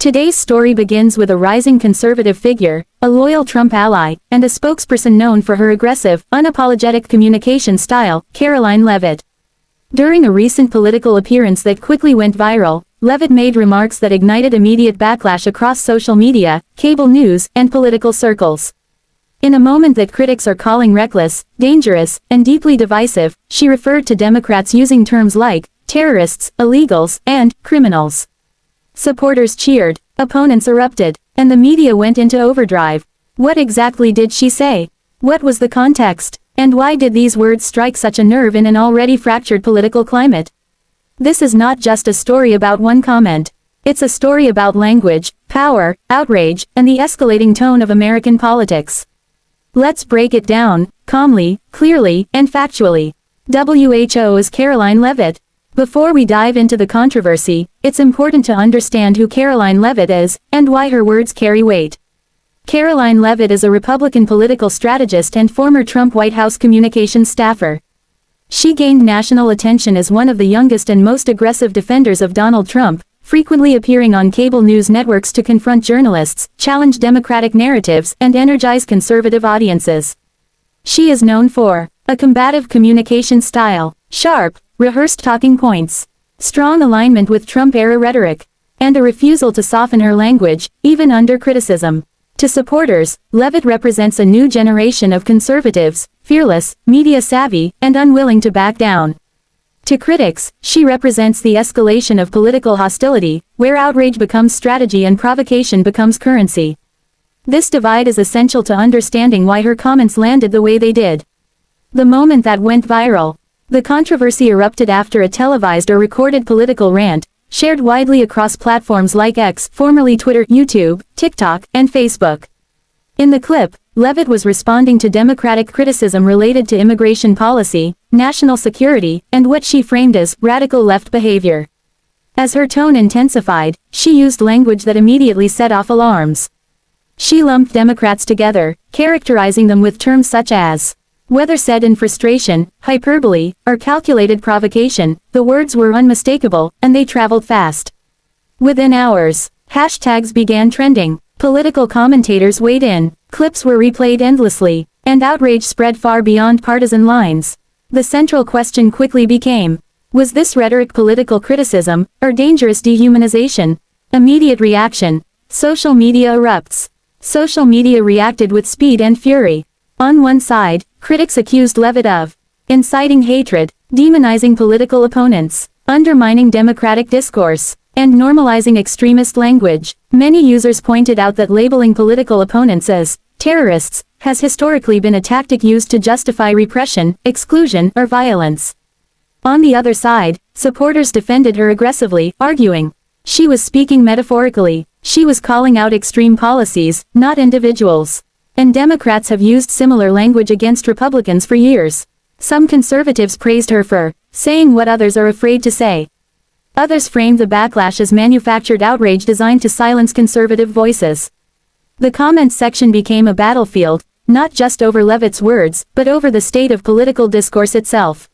Today's story begins with a rising conservative figure, a loyal Trump ally, and a spokesperson known for her aggressive, unapologetic communication style, Karoline Leavitt. During a recent political appearance that quickly went viral, Leavitt made remarks that ignited immediate backlash across social media, cable news, and political circles. In a moment that critics are calling reckless, dangerous, and deeply divisive, she referred to Democrats using terms like terrorists, illegals, and criminals. Supporters cheered, opponents erupted, and the media went into overdrive. What exactly did she say? What was the context? And why did these words strike such a nerve in an already fractured political climate? This is not just a story about one comment. It's a story about language, power, outrage, and the escalating tone of American politics. Let's break it down, calmly, clearly, and factually. WHO is Karoline Leavitt. Before we dive into the controversy, it's important to understand who Karoline Leavitt is, and why her words carry weight. Karoline Leavitt is a Republican political strategist and former Trump White House communications staffer. She gained national attention as one of the youngest and most aggressive defenders of Donald Trump, frequently appearing on cable news networks to confront journalists, challenge Democratic narratives, and energize conservative audiences. She is known for a combative communication style, sharp, rehearsed talking points, strong alignment with Trump-era rhetoric, and a refusal to soften her language, even under criticism. To supporters, Leavitt represents a new generation of conservatives, fearless, media-savvy, and unwilling to back down. To critics, she represents the escalation of political hostility, where outrage becomes strategy and provocation becomes currency. This divide is essential to understanding why her comments landed the way they did. The moment that went viral. The controversy erupted after a televised or recorded political rant, shared widely across platforms like X, formerly Twitter, YouTube, TikTok, and Facebook. In the clip, Leavitt was responding to Democratic criticism related to immigration policy, national security, and what she framed as radical left behavior. As her tone intensified, she used language that immediately set off alarms. She lumped Democrats together, characterizing them with terms such as whether said in frustration, hyperbole, or calculated provocation, the words were unmistakable, and they traveled fast. Within hours, hashtags began trending, political commentators weighed in, clips were replayed endlessly, and outrage spread far beyond partisan lines. The central question quickly became, was this rhetoric political criticism, or dangerous dehumanization? Immediate reaction. Social media erupts. Social media reacted with speed and fury. On one side, critics accused Leavitt of inciting hatred, demonizing political opponents, undermining democratic discourse, and normalizing extremist language. Many users pointed out that labeling political opponents as terrorists has historically been a tactic used to justify repression, exclusion, or violence. On the other side, supporters defended her aggressively, arguing she was speaking metaphorically, she was calling out extreme policies, not individuals. And Democrats have used similar language against Republicans for years. Some conservatives praised her for saying what others are afraid to say. Others framed the backlash as manufactured outrage designed to silence conservative voices. The comments section became a battlefield, not just over Leavitt's words, but over the state of political discourse itself.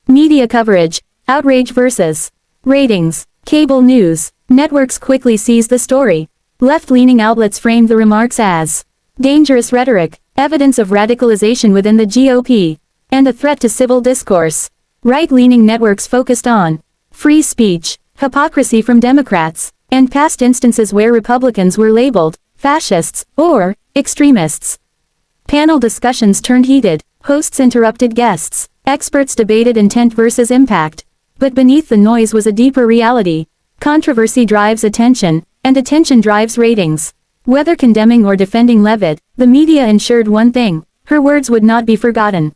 Media coverage, outrage versus ratings, cable news, networks quickly seized the story. Left-leaning outlets framed the remarks as dangerous rhetoric, evidence of radicalization within the GOP, and a threat to civil discourse. Right-leaning networks focused on free speech, hypocrisy from Democrats, and past instances where Republicans were labeled fascists or extremists. Panel discussions turned heated, hosts interrupted guests, experts debated intent versus impact. But beneath the noise was a deeper reality. Controversy drives attention, and attention drives ratings. Whether condemning or defending Leavitt, the media ensured one thing: her words would not be forgotten.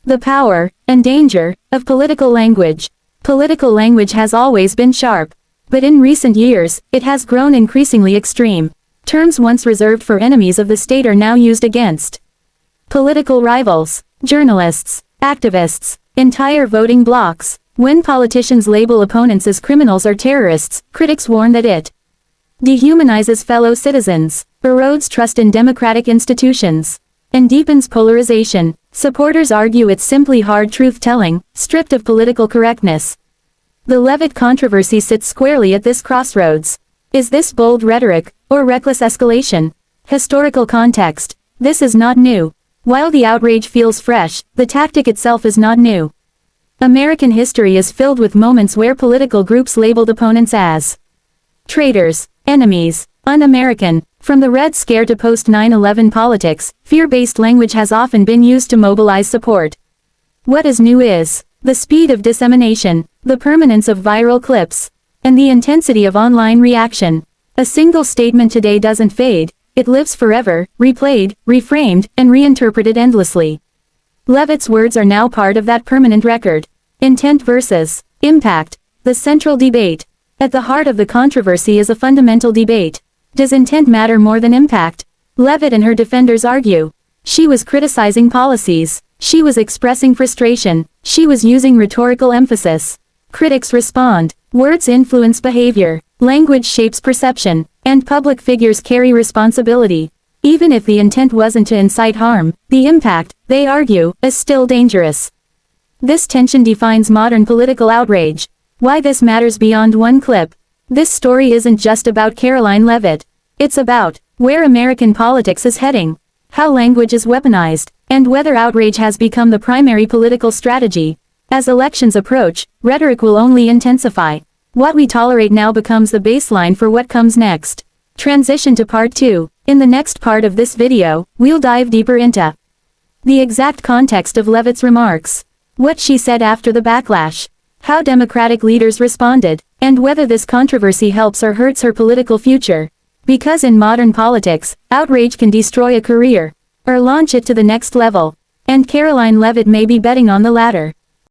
The power, and danger, of political language. Political language has always been sharp. But in recent years, it has grown increasingly extreme. Terms once reserved for enemies of the state are now used against political rivals, journalists, activists, entire voting blocs. When politicians label opponents as criminals or terrorists, critics warn that it dehumanizes fellow citizens, erodes trust in democratic institutions, and deepens polarization. Supporters argue it's simply hard truth-telling, stripped of political correctness. The Leavitt controversy sits squarely at this crossroads. Is this bold rhetoric, or reckless escalation? Historical context. This is not new. While the outrage feels fresh, the tactic itself is not new. American history is filled with moments where political groups labeled opponents as traitors, enemies, un-American. From the Red Scare to post-9/11 politics, fear-based language has often been used to mobilize support. What is new is the speed of dissemination, the permanence of viral clips, and the intensity of online reaction. A single statement today doesn't fade, it lives forever, replayed, reframed, and reinterpreted endlessly. Leavitt's words are now part of that permanent record. Intent versus impact, the central debate. At the heart of the controversy is a fundamental debate. Does intent matter more than impact? Leavitt and her defenders argue. She was criticizing policies. She was expressing frustration. She was using rhetorical emphasis. Critics respond. Words influence behavior. Language shapes perception. And public figures carry responsibility. Even if the intent wasn't to incite harm, the impact, they argue, is still dangerous. This tension defines modern political outrage. Why this matters beyond one clip. This story isn't just about Karoline Leavitt. It's about where American politics is heading, how language is weaponized, and whether outrage has become the primary political strategy. As elections approach, rhetoric will only intensify. What we tolerate now becomes the baseline for what comes next. Transition to part 2. In the next part of this video, we'll dive deeper into the exact context of Leavitt's remarks, what she said after the backlash, how Democratic leaders responded, and whether this controversy helps or hurts her political future. Because in modern politics, outrage can destroy a career, or launch it to the next level. And Karoline Leavitt may be betting on the latter.